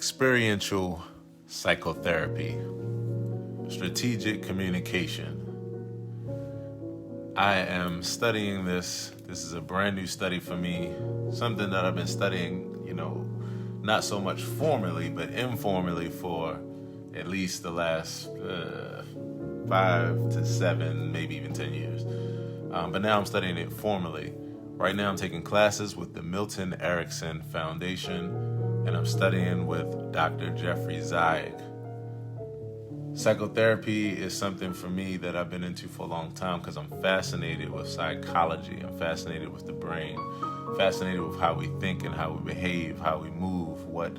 Experiential Psychotherapy, Strategic Communication. I am studying this. This is a brand new study for me, something that I've been studying, not so much formally, but informally for at least the last 5 to 7, maybe even 10 years. But now I'm studying it formally. Right now I'm taking classes with the Milton Erickson Foundation, and I'm studying with Dr. Jeffrey Zeig. Psychotherapy is something for me that I've been into for a long time because I'm fascinated with psychology. I'm fascinated with the brain, fascinated with how we think and how we behave, how we move, what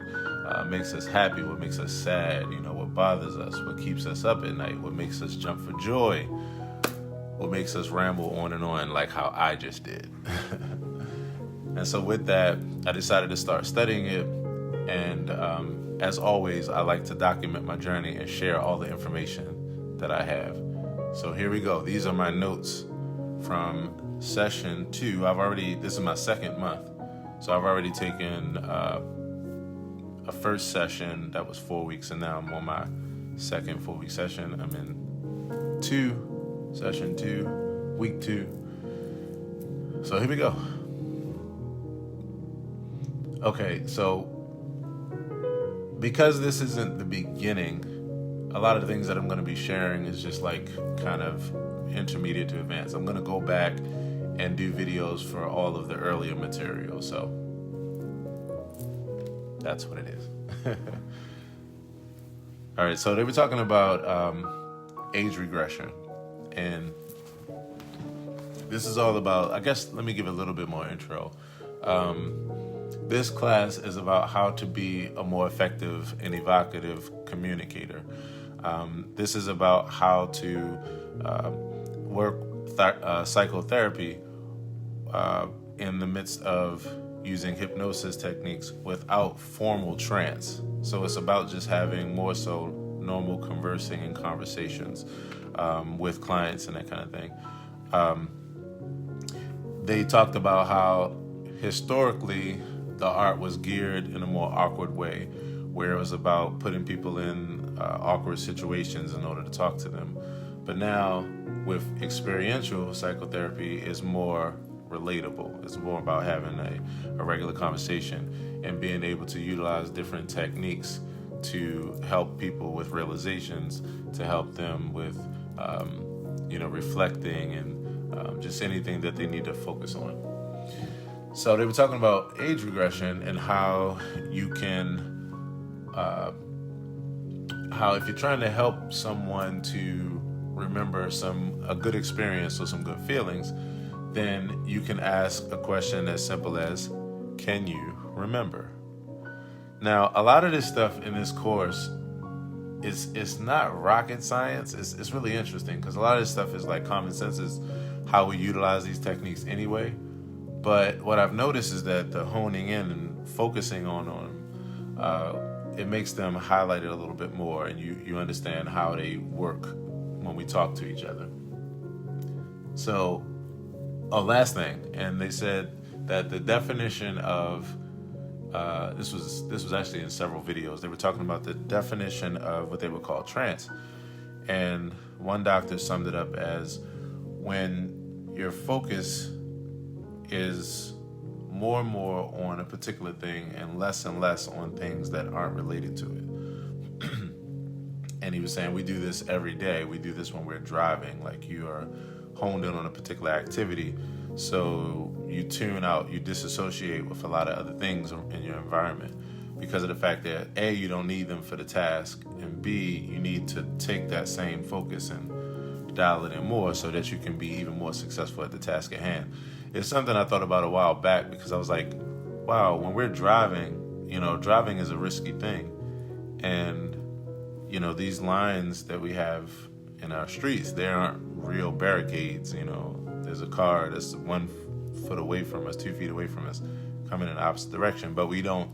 makes us happy, what makes us sad, what bothers us, what keeps us up at night, what makes us jump for joy, what makes us ramble on and on like how I just did. And so with that, I decided to start studying it. And as always, I like to document my journey and share all the information that I have. So here we go. These are my notes from session 2. This is my second month. So I've already taken a first session that was 4 weeks, and now I'm on my second 4-week session. I'm in session 2, week 2. So here we go. Okay, so because this isn't the beginning, a lot of the things that I'm going to be sharing is just like kind of intermediate to advanced. I'm going to go back and do videos for all of the earlier material. So that's what it is. All right, so they were talking about age regression. And this is all about, I guess, let me give a little bit more intro. This class is about how to be a more effective and evocative communicator. This is about how to work psychotherapy in the midst of using hypnosis techniques without formal trance. So it's about just having more so normal conversing and conversations with clients and that kind of thing. They talked about how historically the art was geared in a more awkward way, where it was about putting people in awkward situations in order to talk to them. But now with experiential psychotherapy, is more relatable. It's more about having a regular conversation and being able to utilize different techniques to help people with realizations, to help them with reflecting and just anything that they need to focus on. So they were talking about age regression and how you can, how if you're trying to help someone to remember a good experience or some good feelings, then you can ask a question as simple as, can you remember? Now, a lot of this stuff in this course it's not rocket science. It's really interesting because a lot of this stuff is like common sense, is how we utilize these techniques anyway. But what I've noticed is that the honing in and focusing on them, it makes them highlighted a little bit more, and you understand how they work when we talk to each other. So, last thing, and they said that the definition of this was actually in several videos. They were talking about the definition of what they would call trance, and one doctor summed it up as when your focus is more and more on a particular thing and less on things that aren't related to it. And he was saying we do this every day. We do this when we're driving, like you are honed in on a particular activity. So you tune out, you disassociate with a lot of other things in your environment because of the fact that A, you don't need them for the task, and B, you need to take that same focus and dial it in more so that you can be even more successful at the task at hand. It's something I thought about a while back because I was like, wow, when we're driving, driving is a risky thing. And, these lines that we have in our streets, they aren't real barricades. There's a car that's 1 foot away from us, 2 feet away from us, coming in the opposite direction. But we don't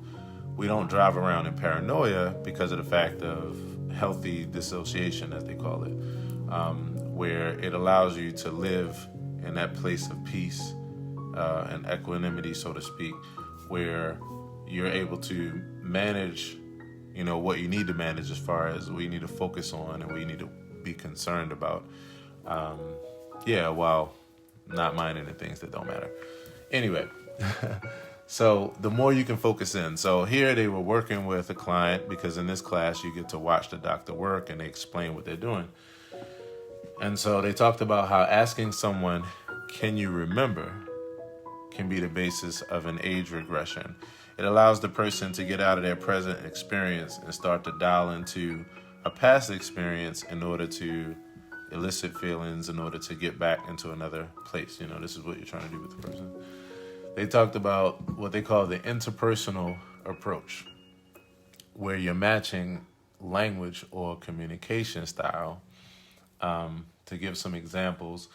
drive around in paranoia because of the fact of healthy dissociation, as they call it, where it allows you to live in that place of peace and equanimity, so to speak, where you're able to manage what you need to manage as far as what you need to focus on and what you need to be concerned about. While not minding the things that don't matter. Anyway, so the more you can focus in. So here they were working with a client, because in this class you get to watch the doctor work and they explain what they're doing. And so they talked about how asking someone, "Can you remember?" can be the basis of an age regression. It allows the person to get out of their present experience and start to dial into a past experience in order to elicit feelings, in order to get back into another place. This is what you're trying to do with the person. They talked about what they call the interpersonal approach, where you're matching language or communication style. To give some examples,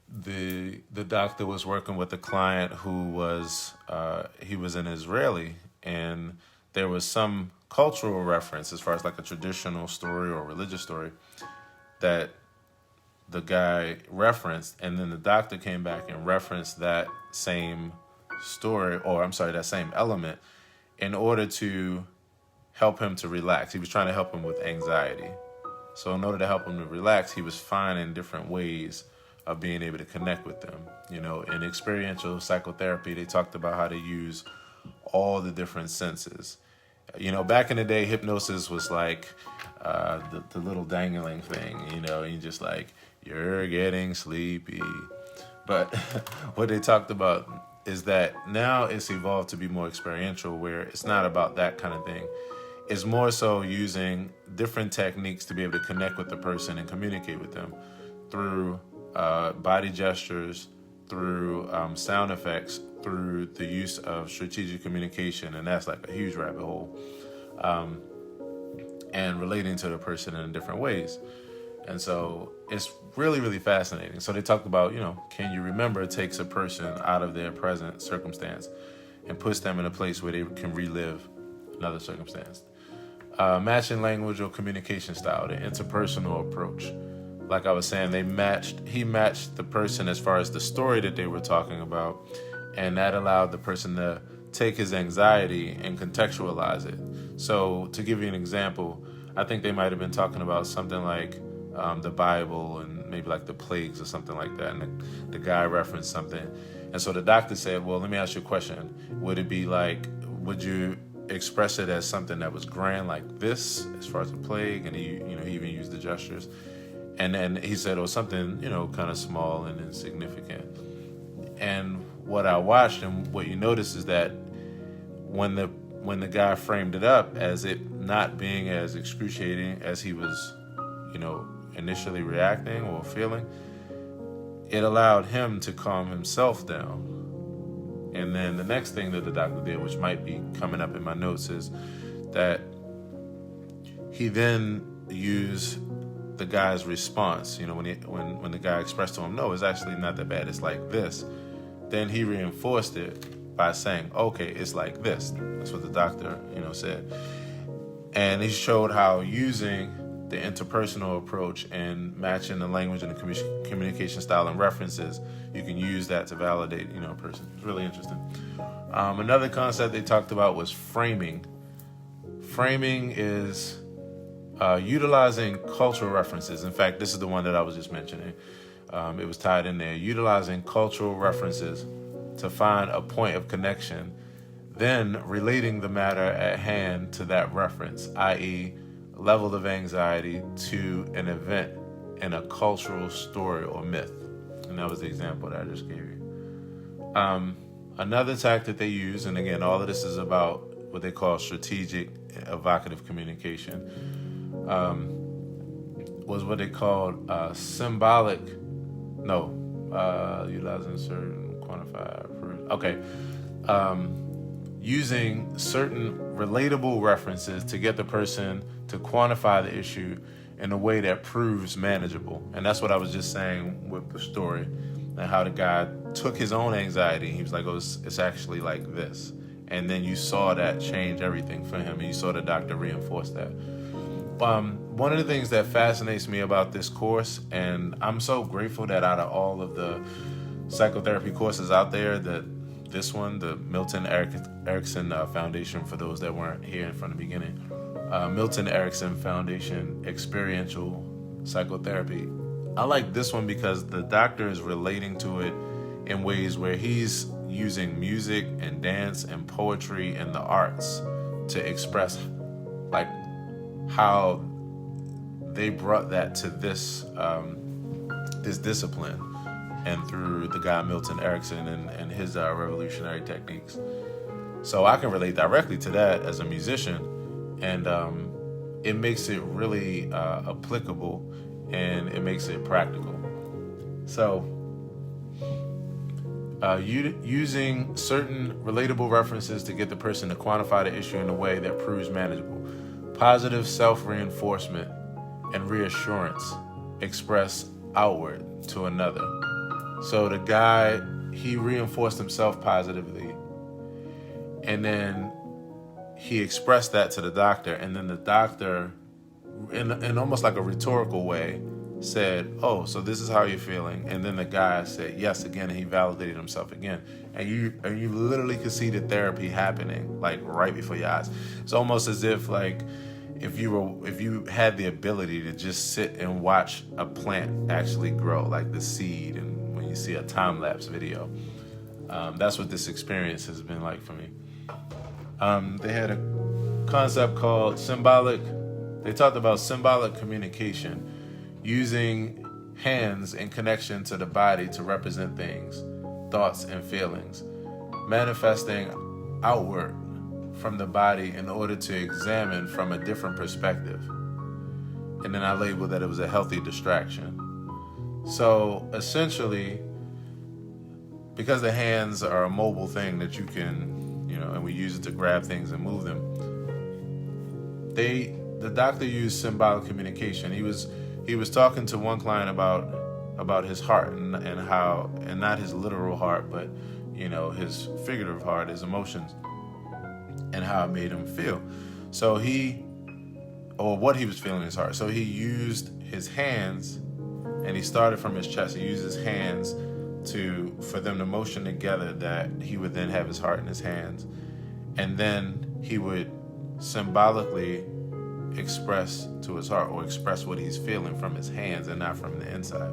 the doctor was working with a client who was he was an Israeli, and there was some cultural reference as far as like a traditional story or religious story that the guy referenced, and then the doctor came back and referenced that same story, that same element, in order to help him to relax. He was trying to help him with anxiety. So in order to help him to relax, he was finding different ways of being able to connect with them. In experiential psychotherapy, they talked about how to use all the different senses. Back in the day, hypnosis was like the little dangling thing, and you just like, "You're getting sleepy." But what they talked about is that now it's evolved to be more experiential, where it's not about that kind of thing. It's more so using different techniques to be able to connect with the person and communicate with them through body gestures, through sound effects, through the use of strategic communication, and that's like a huge rabbit hole, and relating to the person in different ways. And so it's really, really fascinating. So they talked about, can you remember, it takes a person out of their present circumstance and puts them in a place where they can relive another circumstance. Matching language or communication style, the interpersonal approach. Like I was saying, he matched the person as far as the story that they were talking about, and that allowed the person to take his anxiety and contextualize it. So to give you an example, I think they might have been talking about something like the Bible and maybe like the plagues or something like that, and the guy referenced something. And so the doctor said, "Well, let me ask you a question. Would you express it as something that was grand like this, as far as the plague?" And he even used the gestures. And then he said, something, kind of small and insignificant. And what I watched and what you notice is that when the guy framed it up as it not being as excruciating as he was, initially reacting or feeling, it allowed him to calm himself down. And then the next thing that the doctor did, which might be coming up in my notes, is that he then used the guy's response. When the guy expressed to him, "No, it's actually not that bad, it's like this," then he reinforced it by saying, "Okay, it's like this." That's what the doctor, said. And he showed how using the interpersonal approach and matching the language and the communication style and references, you can use that to validate, a person. It's really interesting. Another concept they talked about was framing. Framing is utilizing cultural references. In fact, this is the one that I was just mentioning. It was tied in there. Utilizing cultural references to find a point of connection, then relating the matter at hand to that reference, i.e., level of anxiety to an event in a cultural story or myth. And that was the example that I just gave you. Another tactic they use, and again, all of this is about what they call strategic evocative communication, was what they called utilizing certain quantified. Using certain relatable references to get the person to quantify the issue in a way that proves manageable. And that's what I was just saying with the story, and how the guy took his own anxiety. He was like, it's actually like this. And then you saw that change everything for him, and you saw the doctor reinforce that. One of the things that fascinates me about this course, and I'm so grateful that out of all of the psychotherapy courses out there, that this one, the Milton Erickson Foundation, for those that weren't here from the beginning. Milton Erickson Foundation, Experiential Psychotherapy. I like this one because the doctor is relating to it in ways where he's using music and dance and poetry and the arts to express like how they brought that to this this discipline, and through the guy Milton Erickson and his revolutionary techniques. So I can relate directly to that as a musician, and it makes it really applicable, and it makes it practical. So using certain relatable references to get the person to quantify the issue in a way that proves manageable. Positive self-reinforcement and reassurance express outward to another. So the guy, he reinforced himself positively, and then he expressed that to the doctor, and then the doctor, in almost like a rhetorical way, said, "Oh, so this is how you're feeling." And then the guy said yes again, and he validated himself again. And you literally could see the therapy happening like right before your eyes. It's almost as if like if you had the ability to just sit and watch a plant actually grow, like the seed, and when you see a time-lapse video. That's what this experience has been like for me. They had a concept called they talked about symbolic communication, using hands in connection to the body to represent things, thoughts, and feelings, manifesting outward from the body in order to examine from a different perspective. And then I labeled that it was a healthy distraction. So essentially, because the hands are a mobile thing that you can, and we use it to grab things and move them, the doctor used symbolic communication. He was talking to one client about his heart and how, and not his literal heart, but his figurative heart, his emotions, and how it made him feel. So what he was feeling in his heart. So he used his hands, and he started from his chest. He used his hands for them to motion together, that he would then have his heart in his hands, and then he would symbolically express to his heart, or express what he's feeling from his hands and not from the inside.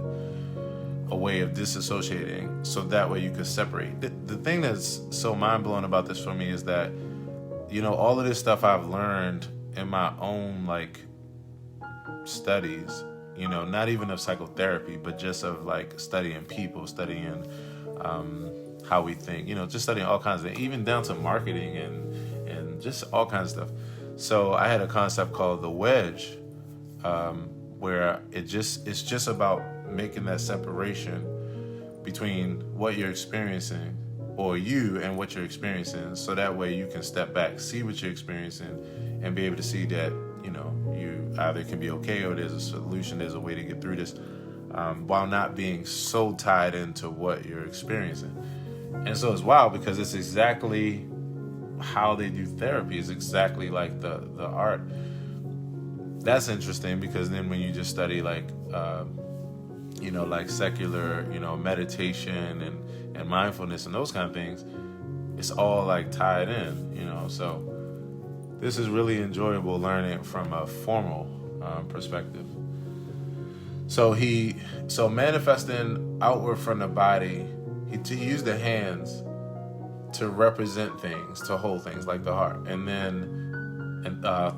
A way of disassociating, so that way you could separate. The thing that's so mind-blowing about this for me is that, all of this stuff I've learned in my own studies, not even of psychotherapy, but just of studying people, studying how we think, just studying all kinds of things, even down to marketing and just all kinds of stuff. So I had a concept called the Wedge, where it's just about making that separation between what you're experiencing, or you and what you're experiencing, so that way you can step back, see what you're experiencing, and be able to see that you either can be okay, or there's a solution, there's a way to get through this, while not being so tied into what you're experiencing. And so it's wild, because it's exactly how they do therapy, is exactly like the art. That's interesting, because then when you just study secular, meditation and mindfulness and those kind of things, it's all tied in, so this is really enjoyable learning from a formal perspective. So manifesting outward from the body, he used the hands to represent things, to hold things like the heart, and then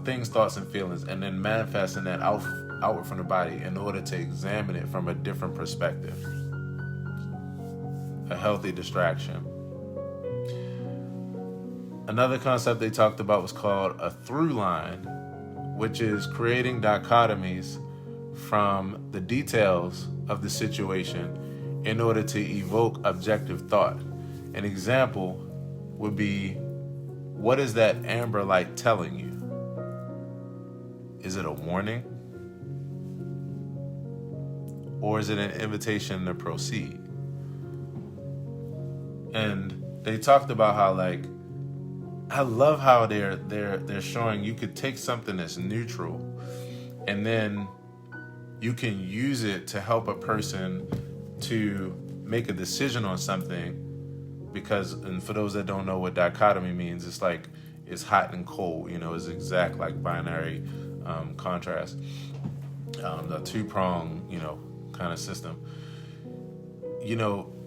things, thoughts, and feelings, and then manifesting that outward from the body in order to examine it from a different perspective. A healthy distraction. Another concept they talked about was called a through line, which is creating dichotomies from the details of the situation in order to evoke objective thought. An example would be, what is that amber light telling you? Is it a warning? Or is it an invitation to proceed? And they talked about how I love how they're showing you could take something that's neutral, and then you can use it to help a person to make a decision on something because, and for those that don't know what dichotomy means, it's like it's hot and cold, it's exact, like binary contrast, the two-prong, kind of system.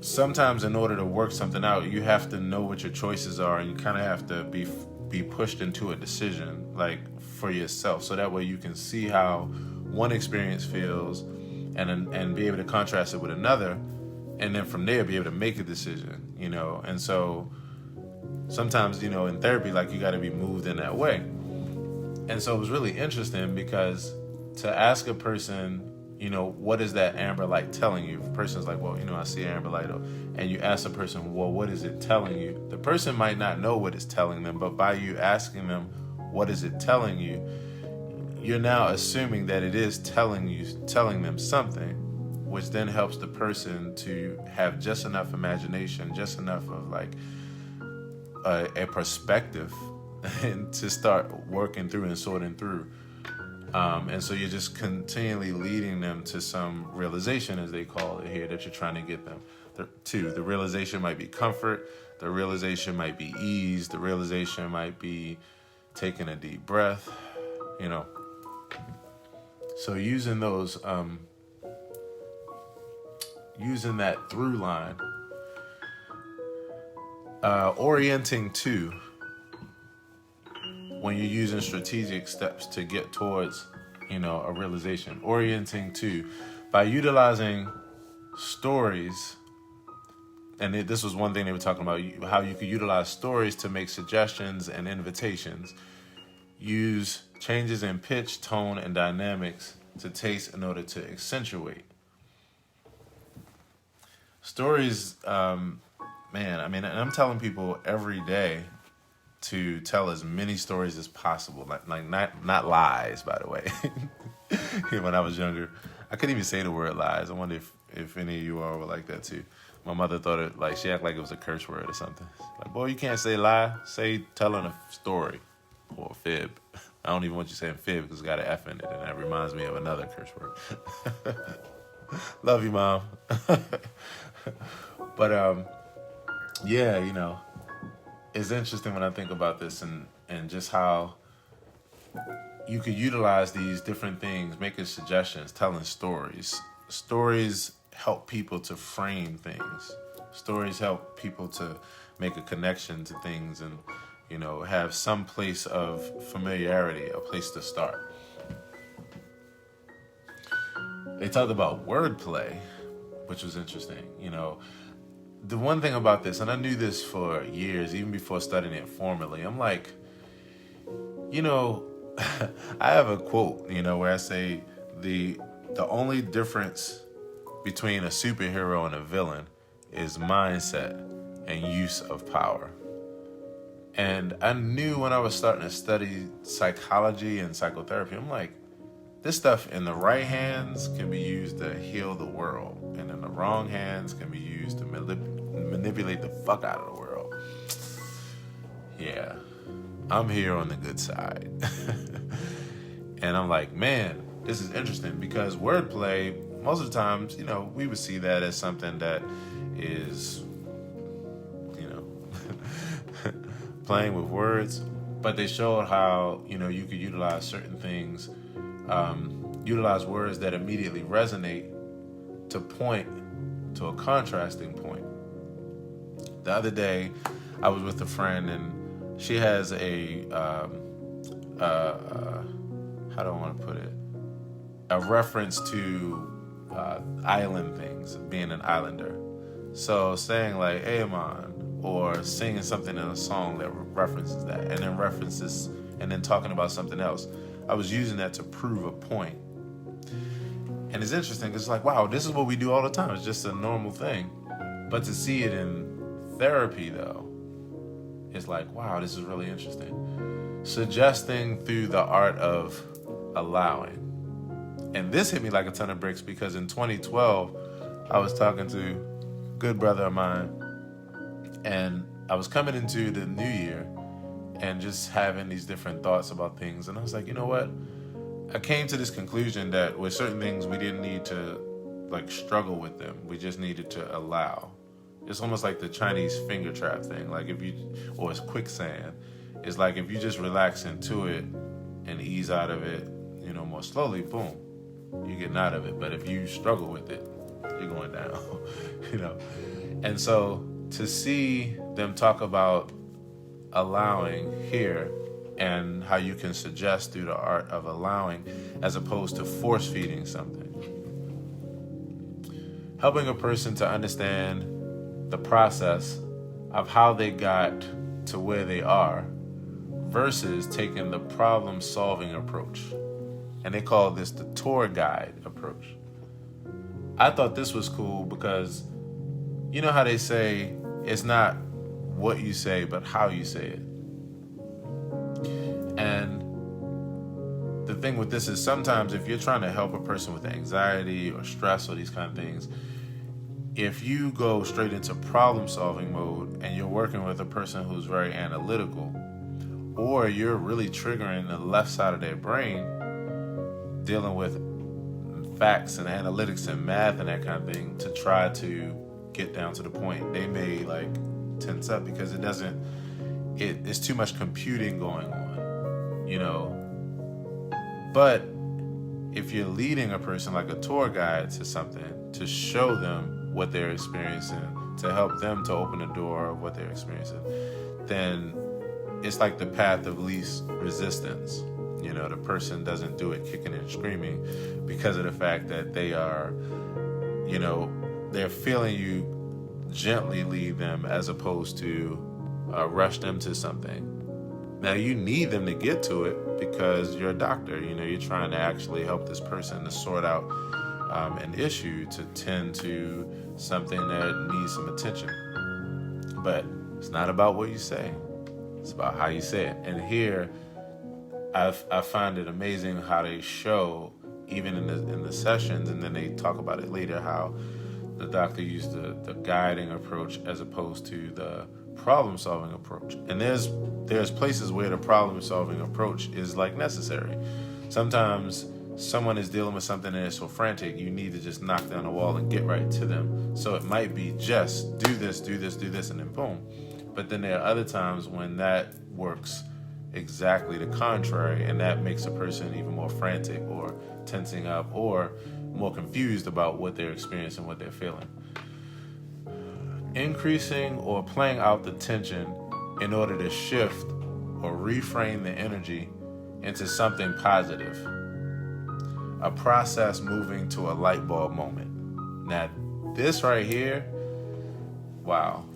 Sometimes in order to work something out, you have to know what your choices are, and you kind of have to be pushed into a decision, like for yourself, so that way you can see how one experience feels, and be able to contrast it with another, and then from there be able to make a decision, And so sometimes, in therapy, like, you got to be moved in that way. And so it was really interesting because to ask a person, what is that amber light telling you? If a person's like, well, I see an amber light, and you ask a person, well, what is it telling you? The person might not know what it's telling them, but by you asking them, what is it telling you? You're now assuming that it is telling them something, which then helps the person to have just enough imagination, just enough of like a perspective and to start working through and sorting through. And so you're just continually leading them to some realization, as they call it here, that you're trying to get them to. The realization might be comfort. The realization might be ease. The realization might be taking a deep breath, So using those, using that through line, orienting to, when you're using strategic steps to get towards, a realization, orienting to, by utilizing stories. And this was one thing they were talking about, how you could utilize stories to make suggestions and invitations. Use changes in pitch, tone, and dynamics to taste in order to accentuate. Stories, and I'm telling people every day to tell as many stories as possible, like not lies, by the way. When I was younger, I couldn't even say the word lies. I wonder if any of you all were like that too. My mother thought it, like, she acted like it was a curse word or something. Like, boy, you can't say lie. Say telling a story or a fib. I don't even want you saying fib because it's got an F in it, and that reminds me of another curse word. Love you, Mom. But yeah, it's interesting when I think about this and just how you could utilize these different things, making suggestions, telling stories. Stories help people to frame things. Stories help people to make a connection to things and, have some place of familiarity, a place to start. They talked about wordplay, which was interesting. The one thing about this, and I knew this for years, even before studying it formally, I'm like, I have a quote, where I say the only difference between a superhero and a villain is mindset and use of power. And I knew when I was starting to study psychology and psychotherapy, I'm like, this stuff in the right hands can be used to heal the world, and in the wrong hands can be used to manipulate the fuck out of the world. Yeah, I'm here on the good side. And I'm like, man, this is interesting because wordplay, most of the times, we would see that as something that is, playing with words, but they showed how, you could utilize certain things, utilize words that immediately resonate to point to a contrasting point. The other day, I was with a friend and she has how do I want to put it? A reference to island things, being an islander. So saying like, hey, man, or singing something in a song that references that, and then references, and then talking about something else. I was using that to prove a point. And it's interesting, it's like, wow, this is what we do all the time. It's just a normal thing. But to see it in therapy, though, it's like, wow, this is really interesting. Suggesting through the art of allowing. And this hit me like a ton of bricks because in 2012, I was talking to a good brother of mine, and I was coming into the new year and just having these different thoughts about things. And I was like, you know what? I came to this conclusion that with certain things, we didn't need to like struggle with them. We just needed to allow. It's almost like the Chinese finger trap thing. Like or it's quicksand. It's like if you just relax into it and ease out of it, more slowly, boom, you're getting out of it. But if you struggle with it, you're going down, And so to see them talk about allowing here and how you can suggest through the art of allowing as opposed to force feeding something. Helping a person to understand the process of how they got to where they are versus taking the problem-solving approach. And they call this the tour guide approach. I thought this was cool because you know how they say it's not what you say, but how you say it. And the thing with this is sometimes if you're trying to help a person with anxiety or stress or these kind of things, if you go straight into problem-solving mode and you're working with a person who's very analytical, or you're really triggering the left side of their brain, dealing with facts and analytics and math and that kind of thing to try to get down to the point, they may tense up because it's too much computing going on, But if you're leading a person like a tour guide to something, to show them what they're experiencing, to help them to open the door of what they're experiencing, then it's like the path of least resistance. The person doesn't do it kicking and screaming because of the fact that they are, they're feeling you gently lead them as opposed to rush them to something. Now, you need them to get to it because you're a doctor. You're trying to actually help this person to sort out an issue, to tend to something that needs some attention. But it's not about what you say. It's about how you say it. And here, I find it amazing how they show, even in the sessions, and then they talk about it later, how the doctor used the guiding approach as opposed to the problem-solving approach. And there's places where the problem-solving approach is necessary. Sometimes someone is dealing with something and it's so frantic, you need to just knock down the wall and get right to them. So it might be just do this, and then boom. But then there are other times when that works exactly the contrary, and that makes a person even more frantic or tensing up or more confused about what they're experiencing, what they're feeling. Increasing or playing out the tension in order to shift or reframe the energy into something positive. A process moving to a light bulb moment. Now, this right here, wow.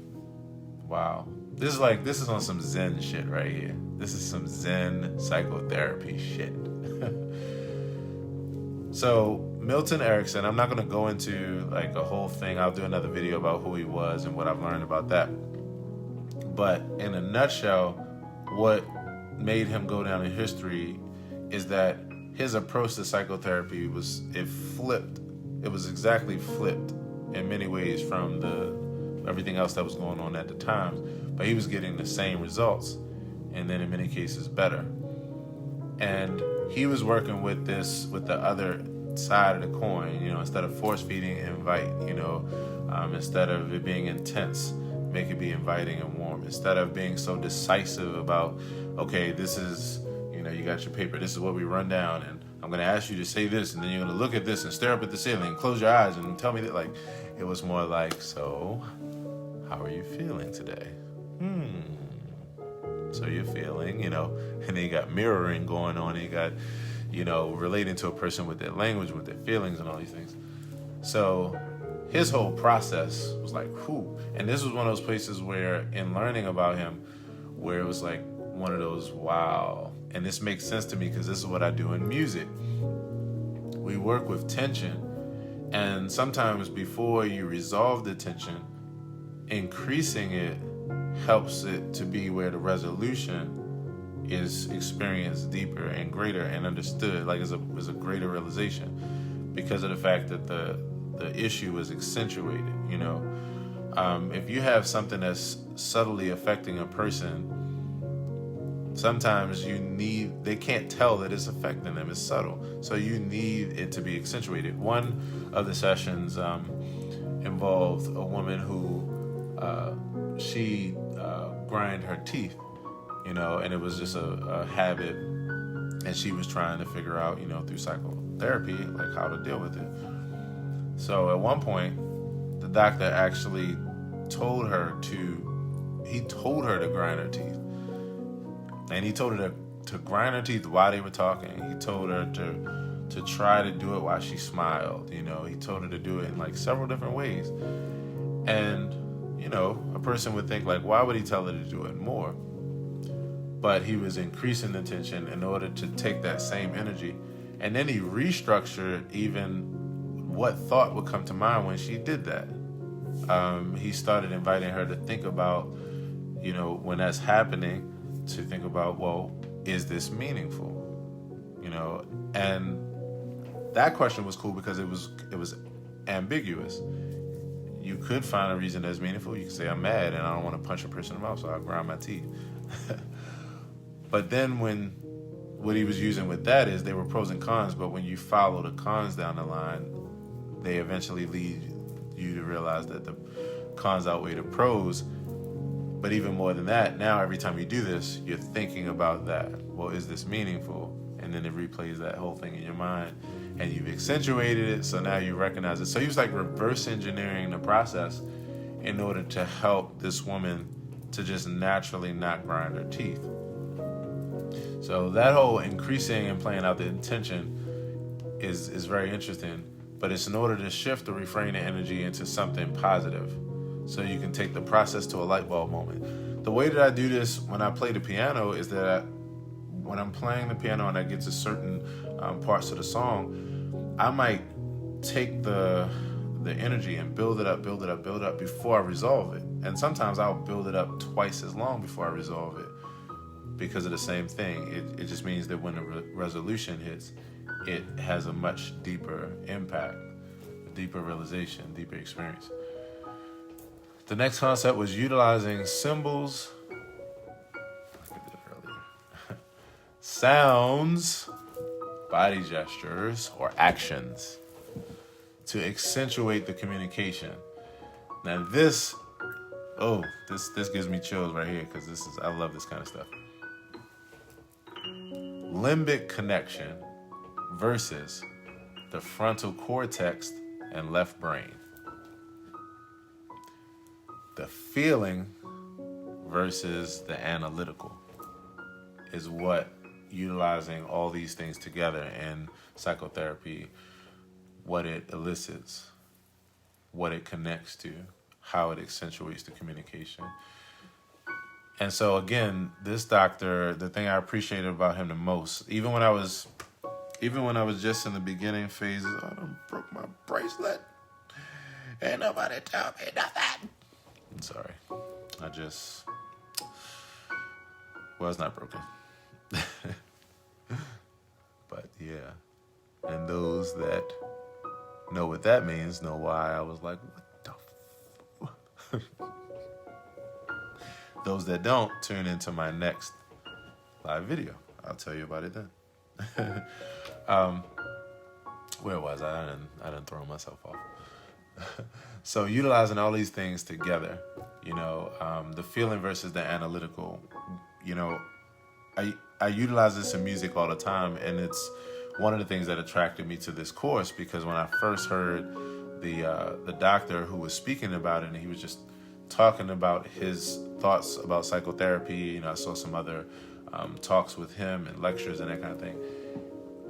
This is on some Zen shit right here. This is some Zen psychotherapy shit. So, Milton Erickson, I'm not going to go into a whole thing. I'll do another video about who he was and what I've learned about that. But in a nutshell, what made him go down in history is that his approach to psychotherapy was exactly flipped in many ways from everything else that was going on at the time. But he was getting the same results, and then in many cases better. And he was working with the other side of the coin, instead of force feeding, invite, instead of it being intense, make it be inviting and warm. Instead of being so decisive about, okay, this is, you got your paper, this is what we run down, and I'm going to ask you to say this, and then you're going to look at this and stare up at the ceiling and close your eyes and tell me that, it was more so, how are you feeling today? So you're feeling, and then you got mirroring going on, and you got, relating to a person with their language, with their feelings and all these things. So his whole process was whew. And this was one of those places where, in learning about him, where it was one of those, wow. And this makes sense to me because this is what I do in music. We work with tension, and sometimes before you resolve the tension, increasing it helps it to be where the resolution is experienced deeper and greater and understood, is a greater realization because of the fact that the issue is accentuated. If you have something that's subtly affecting a person, sometimes they can't tell that it's affecting them. It's subtle, so you need it to be accentuated. One of the sessions involved a woman who she grind her teeth, and it was just a habit, and she was trying to figure out, through psychotherapy, like how to deal with it. So at one point, the doctor actually told her to grind her teeth. And he told her to grind her teeth while they were talking. He told her to try to do it while she smiled. He told her to do it in like several different ways. And, a person would think like, why would he tell her to do it more? But he was increasing the tension in order to take that same energy. And then he restructured even what thought would come to mind when she did that. He started inviting her to think about, when that's happening, to think about, well, is this meaningful? And that question was cool because it was ambiguous. You could find a reason that's meaningful. You could say, I'm mad and I don't want to punch a person in the mouth, so I'll grind my teeth. But then what he was using with that is they were pros and cons, but when you follow the cons down the line, they eventually lead you to realize that the cons outweigh the pros. But even more than that, now every time you do this, you're thinking about that. Well, is this meaningful? And then it replays that whole thing in your mind, and you've accentuated it, so now you recognize it. So he was like reverse engineering the process in order to help this woman to just naturally not grind her teeth. So that whole increasing and playing out the intention is very interesting, but it's in order to shift or reframe the energy into something positive, so you can take the process to a light bulb moment. The way that I do this when I play the piano is that when I'm playing the piano and I get to certain parts of the song, I might take the energy and build it up before I resolve it. And sometimes I'll build it up twice as long before I resolve it because of the same thing. It just means that when the resolution hits, it has a much deeper impact, a deeper realization, deeper experience. The next concept was utilizing symbols, sounds, body gestures, or actions to accentuate the communication. Now this gives me chills right here because I love this kind of stuff. Limbic connection versus the frontal cortex and left brain. The feeling versus the analytical is what utilizing all these things together in psychotherapy, what it elicits, what it connects to, how it accentuates the communication. And so again, this doctor, the thing I appreciated about him the most, even when I was just in the beginning phases, I done broke my bracelet. Ain't nobody tell me nothing. I'm sorry. It's not broken. But yeah. And those that know what that means know why I was like, what the f-? Those that don't, tune into my next live video. I'll tell you about it then. Where was I? I didn't throw myself off. So utilizing all these things together, the feeling versus the analytical, I utilize this in music all the time, and it's one of the things that attracted me to this course, because when I first heard the doctor who was speaking about it, and he was just talking about his thoughts about psychotherapy, I saw some other talks with him and lectures and that kind of thing.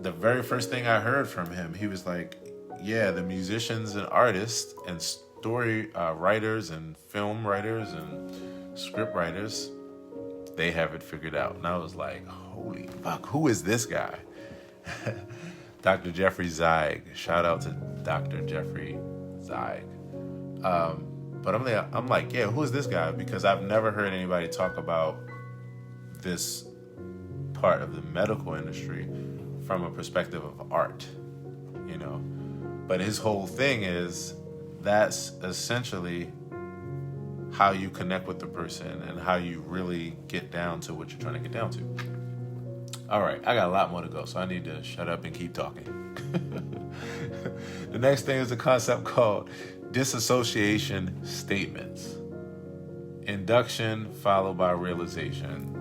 The very first thing I heard from him, he was like, yeah, the musicians and artists and story writers and film writers and script writers, they have it figured out. And I was like, holy fuck, who is this guy? Dr. Jeffrey Zeig. Shout out to Dr. Jeffrey Zeig. But I'm like, yeah, who is this guy? Because I've never heard anybody talk about this part of the medical industry from a perspective of art, But his whole thing is that's essentially how you connect with the person and how you really get down to what you're trying to get down to. All right, I got a lot more to go, so I need to shut up and keep talking. The next thing is a concept called Disassociation Statements. induction followed by realization.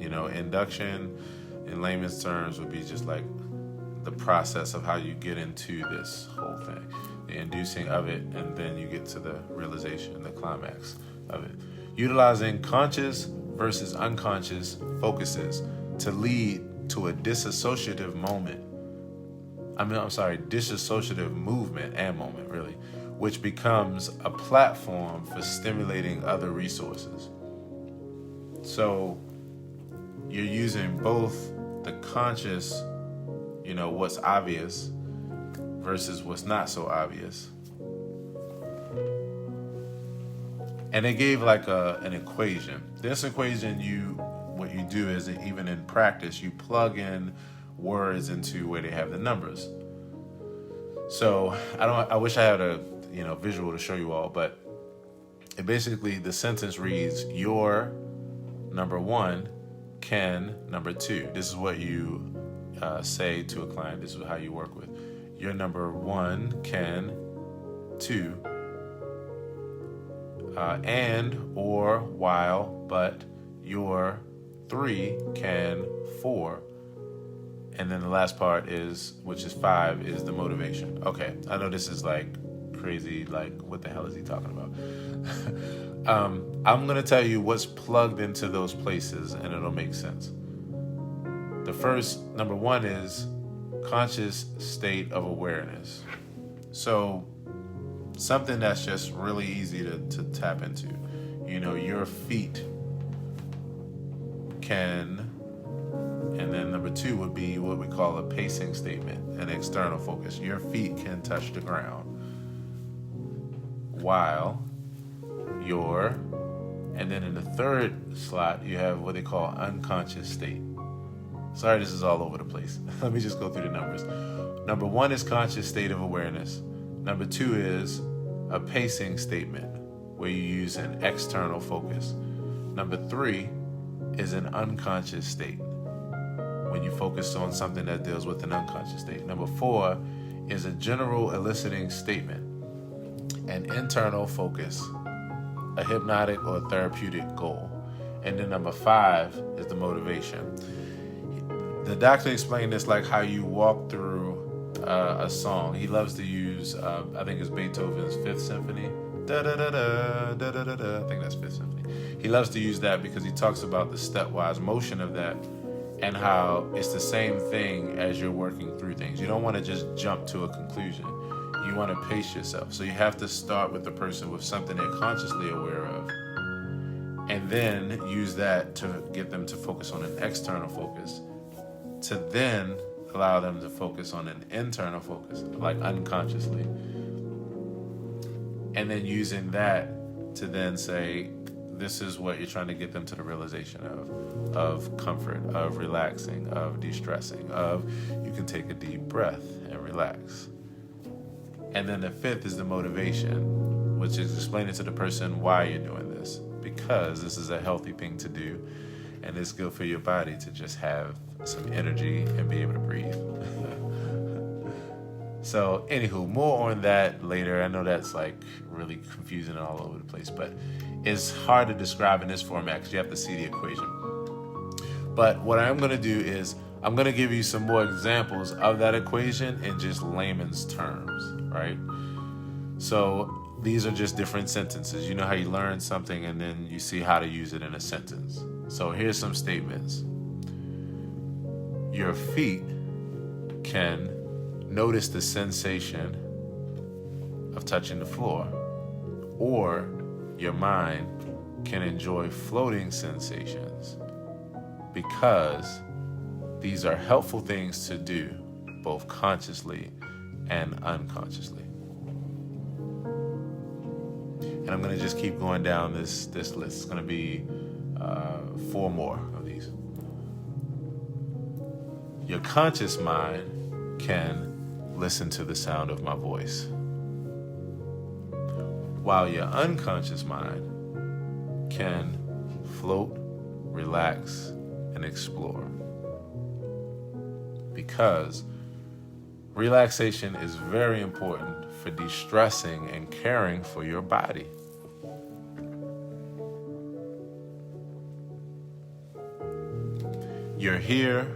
Induction in layman's terms would be just like the process of how you get into this whole thing, the inducing of it, and then you get to the realization, the climax of it. Utilizing conscious versus unconscious focuses to lead to a dissociative movement and moment, really, which becomes a platform for stimulating other resources. So you're using both the conscious, what's obvious versus what's not so obvious. And they gave like an equation. This equation, what you do is, even in practice, you plug in words into where they have the numbers. So I wish I had a visual to show you all, but it basically, the sentence reads, your number one can number two. This is what you say to a client. This is how you work with. Your number one can two, and, or, while, but, your three can four. And then the last part is, which is 5, is the motivation. Okay, I know this is like crazy, like what the hell is he talking about? I'm gonna tell you what's plugged into those places and it'll make sense. The first, number 1, is conscious state of awareness. So something that's just really easy to tap into. Your feet can. And then number 2 would be what we call a pacing statement, an external focus. Your feet can touch the ground while and then in the third slot, you have what they call unconscious state. Sorry, this is all over the place. Let me just go through the numbers. Number 1 is conscious state of awareness. Number 2 is a pacing statement where you use an external focus. Number 3 is an unconscious state, when you focus on something that deals with an unconscious state. Number 4 is a general eliciting statement, an internal focus, a hypnotic or therapeutic goal. And then number 5 is the motivation. The doctor explained this like how you walk through a song. He loves to use, I think it's Beethoven's 5th Symphony. I think that's 5th Symphony. He loves to use that because he talks about the stepwise motion of that, and how it's the same thing as you're working through things. You don't want to just jump to a conclusion. You want to pace yourself. So you have to start with the person with something they're consciously aware of, and then use that to get them to focus on an external focus, to then allow them to focus on an internal focus, like unconsciously. And then using that to then say, this is what you're trying to get them to the realization of comfort, of relaxing, of de-stressing, of you can take a deep breath and relax. And then the 5th is the motivation, which is explaining to the person why you're doing this. Because this is a healthy thing to do, and it's good for your body to just have some energy and be able to breathe. So, anywho, more on that later. I know that's like really confusing and all over the place, but it's hard to describe in this format because you have to see the equation. But what I'm going to do is I'm going to give you some more examples of that equation in just layman's terms, right? So these are just different sentences. You know how you learn something and then you see how to use it in a sentence. So here's some statements. Your feet can notice the sensation of touching the floor, or your mind can enjoy floating sensations, because these are helpful things to do both consciously and unconsciously. And I'm going to just keep going down this list. It's going to be 4 more of these. Your conscious mind can listen to the sound of my voice, while your unconscious mind can float, relax, and explore. Because relaxation is very important for de-stressing and caring for your body. You're here,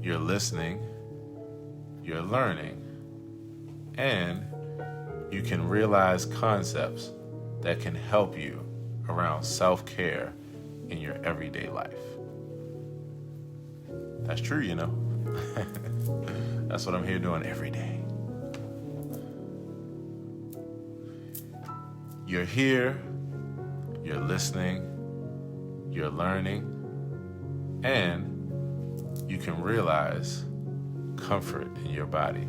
you're listening, you're learning, and you can realize concepts that can help you around self-care in your everyday life. That's true, you know. That's what I'm here doing every day. You're here, you're listening, you're learning, and you can realize comfort in your body.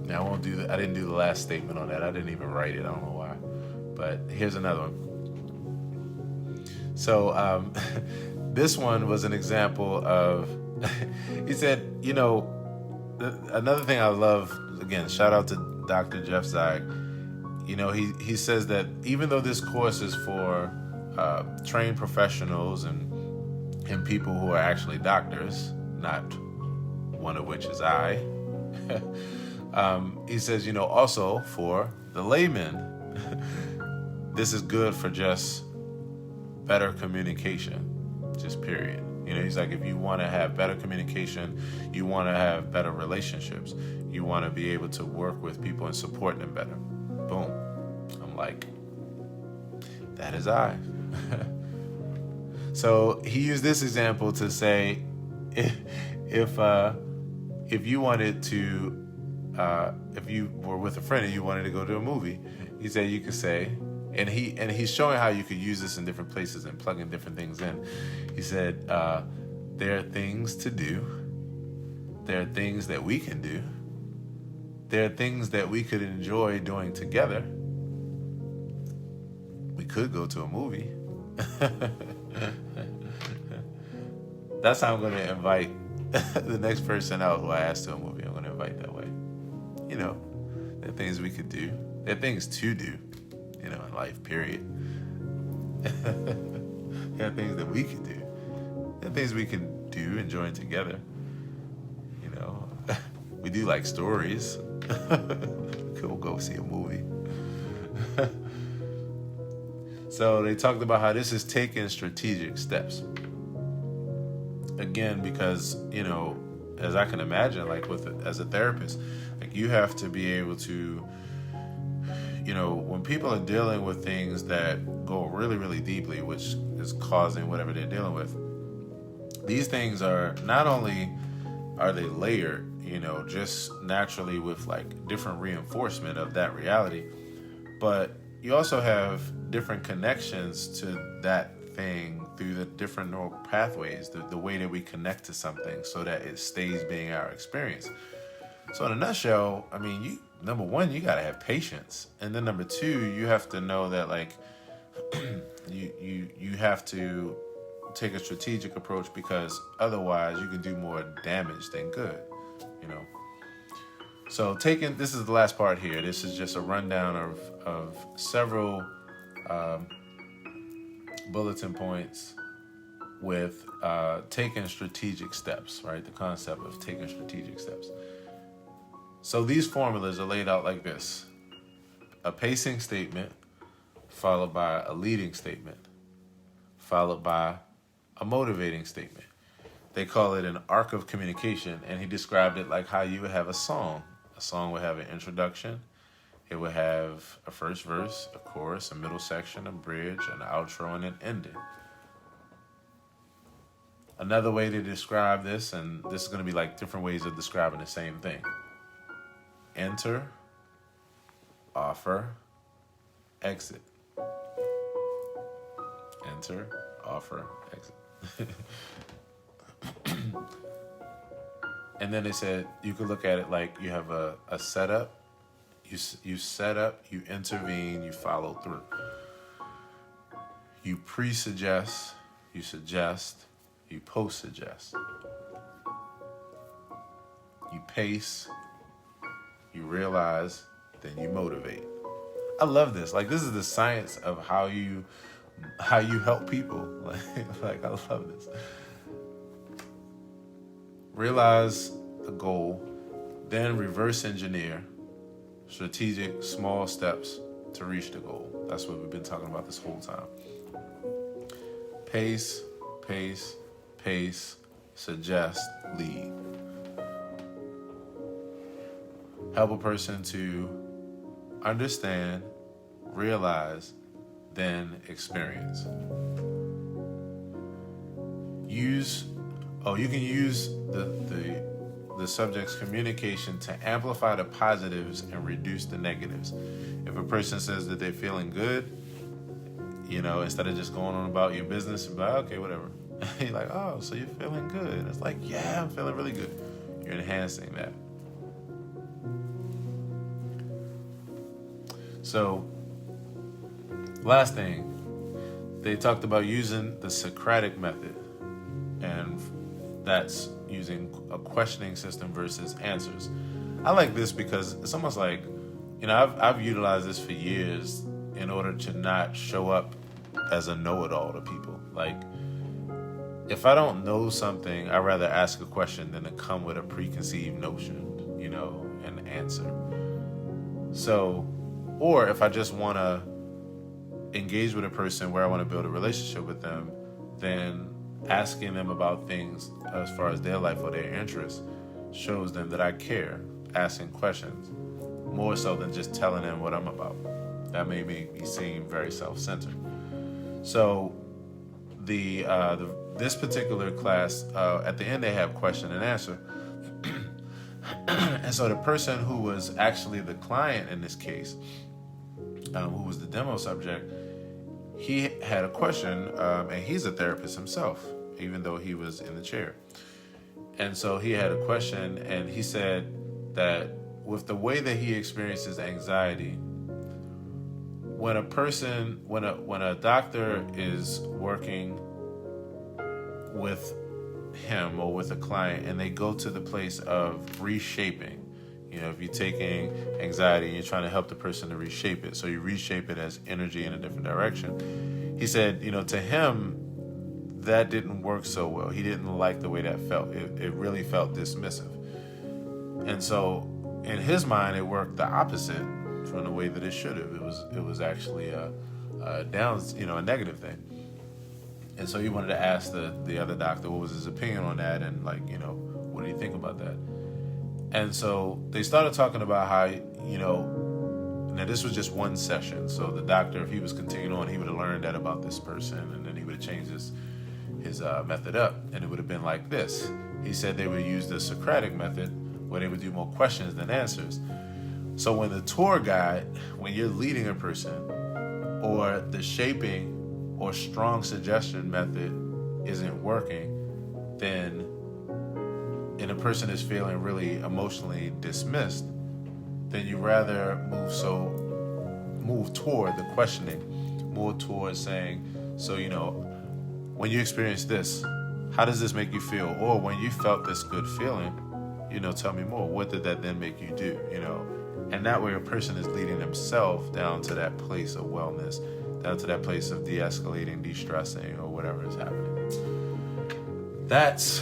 Now I won't do that. I didn't do the last statement on that. I didn't even write it. I don't know why. But here's another one. So this one was an example of, he said, you know, another thing I love, again, shout out to Dr. Jeff Zeig. You know, he says that even though this course is for trained professionals and people who are actually doctors, not one of which is I, he says, you know, also for the layman, this is good for just better communication, just period. You know, he's like, if you want to have better communication, you want to have better relationships, you want to be able to work with people and support them better. Boom. I'm like, that is I. So he used this example to say, if you wanted to, if you were with a friend and you wanted to go to a movie, he said you could say, and he's showing how you could use this in different places and plug in different things in. He said, there are things to do. There are things that we can do. There are things that we could enjoy doing together. We could go to a movie. That's how I'm going to invite the next person out who I ask to a movie. I'm going to invite that way. You know, there are things we could do. There are things to do, you know, in life, period. There are things that we can do. There are things we can do enjoying together. You know, we do like stories. We'll go see a movie. So they talked about how this is taking strategic steps. Again, because, you know, as I can imagine, like as a therapist, like you have to be able to, you know, when people are dealing with things that go really, really deeply, which is causing whatever they're dealing with, these things are not only are they layered, you know, just naturally with like different reinforcement of that reality, but you also have different connections to that thing through the different neural pathways, the way that we connect to something so that it stays being our experience. So in a nutshell, I mean, number one, you gotta have patience. And then number two, you have to know that like you have to take a strategic approach, because otherwise you can do more damage than good, you know. So this is the last part here. This is just a rundown of several bulletin points with taking strategic steps, right? The concept of taking strategic steps. So these formulas are laid out like this: a pacing statement, followed by a leading statement, followed by a motivating statement. They call it an arc of communication, and he described it like how you would have a song. A song would have an introduction, it would have a first verse, a chorus, a middle section, a bridge, an outro, and an ending. Another way to describe this, and this is going to be like different ways of describing the same thing: enter, offer, exit. Enter, offer, exit. And then they said you could look at it like you have a setup. You set up, you intervene, you follow through. You pre-suggest, you suggest, you post-suggest. You pace, you realize, then you motivate. I love this. Like, this is the science of how you help people. Like I love this. Realize the goal, then reverse engineer, strategic, small steps to reach the goal. That's what we've been talking about this whole time. Pace, pace, pace, suggest, lead. Help a person to understand, realize, then experience. You can use the subject's communication to amplify the positives and reduce the negatives. If a person says that they're feeling good, instead of just going on about your business, you're like, okay, whatever. You're like, oh, so you're feeling good. And it's like, yeah, I'm feeling really good. You're enhancing that. So, last thing, they talked about using the Socratic method, and that's using a questioning system versus answers. I like this because it's almost like, I've utilized this for years in order to not show up as a know-it-all to people. Like, if I don't know something, I'd rather ask a question than to come with a preconceived notion, an answer. So, or if I just want to engage with a person where I want to build a relationship with them, then asking them about things as far as their life or their interests shows them that I care, asking questions, more so than just telling them what I'm about. That may make me seem very self-centered. So this particular class, at the end they have question and answer. And so the person who was actually the client in this case, who was the demo subject, he had a question, and he's a therapist himself, even though he was in the chair. And so he had a question, and he said that with the way that he experiences anxiety, when a doctor is working with him or with a client and they go to the place of reshaping, if you're taking anxiety and you're trying to help the person to reshape it, so you reshape it as energy in a different direction. He said, to him, that didn't work so well. He didn't like the way that felt. It really felt dismissive. And so in his mind, it worked the opposite from the way that it should have. It was actually a negative thing. And so he wanted to ask the other doctor what was his opinion on that, and what do you think about that? And so they started talking about how, now this was just one session. So the doctor, if he was continuing on, he would have learned that about this person, and then he would have changed his method up, and it would have been like this. He said they would use the Socratic method, where they would do more questions than answers. So when the tour guide, when you're leading a person, or the shaping or strong suggestion method isn't working, and a person is feeling really emotionally dismissed, then you rather move toward the questioning, more towards saying, so, when you experience this, how does this make you feel? Or when you felt this good feeling, tell me more. What did that then make you do? And that way a person is leading themselves down to that place of wellness, down to that place of de-escalating, de-stressing, or whatever is happening. That's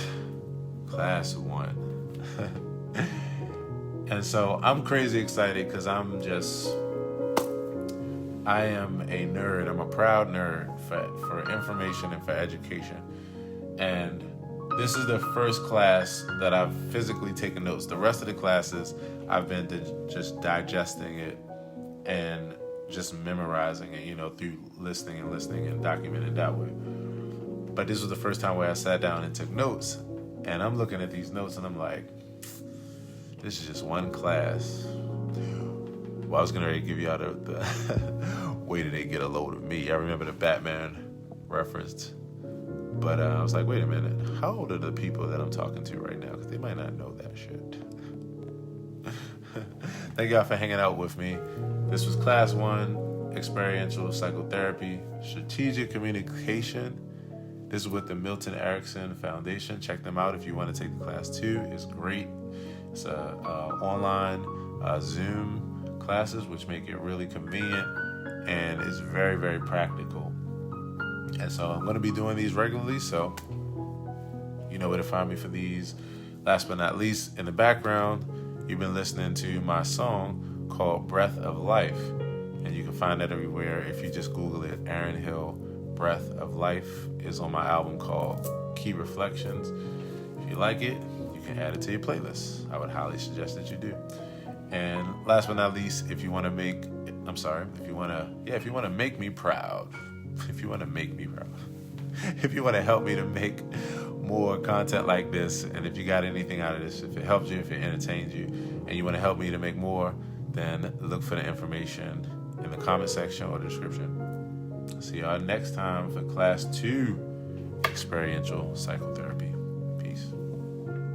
class 1. And so I'm crazy excited because I am a nerd. I'm a proud nerd for information and for education. And this is the first class that I've physically taken notes. The rest of the classes, I've been just digesting it and just memorizing it, through listening and documenting that way. But this was the first time where I sat down and took notes. And I'm looking at these notes and I'm like, this is just one class. Well, I was going to give you out of the way that they get a load of me. I remember the Batman reference. But I was like, wait a minute. How old are the people that I'm talking to right now? Because they might not know that shit. Thank y'all for hanging out with me. This was class 1, Experiential Psychotherapy, Strategic Communication. This is with the Milton Erickson Foundation. Check them out if you want to take the class 2. It's great. It's online Zoom classes, which make it really convenient, and it's very, very practical. And so I'm going to be doing these regularly, so you know where to find me for these. Last but not least, in the background, you've been listening to my song called Breath of Life. And you can find that everywhere. If you just Google it, Aaron Hill, Breath of Life is on my album called Key Reflections. If you like it, you can add it to your playlist. I would highly suggest that you do. And last but not least, if you want to make me proud, if you want to help me to make more content like this, and if you got anything out of this, if it helped you, if it entertained you, and you want to help me to make more, then look for the information in the comment section or the description. See y'all next time for Class 2, Experiential Psychotherapy.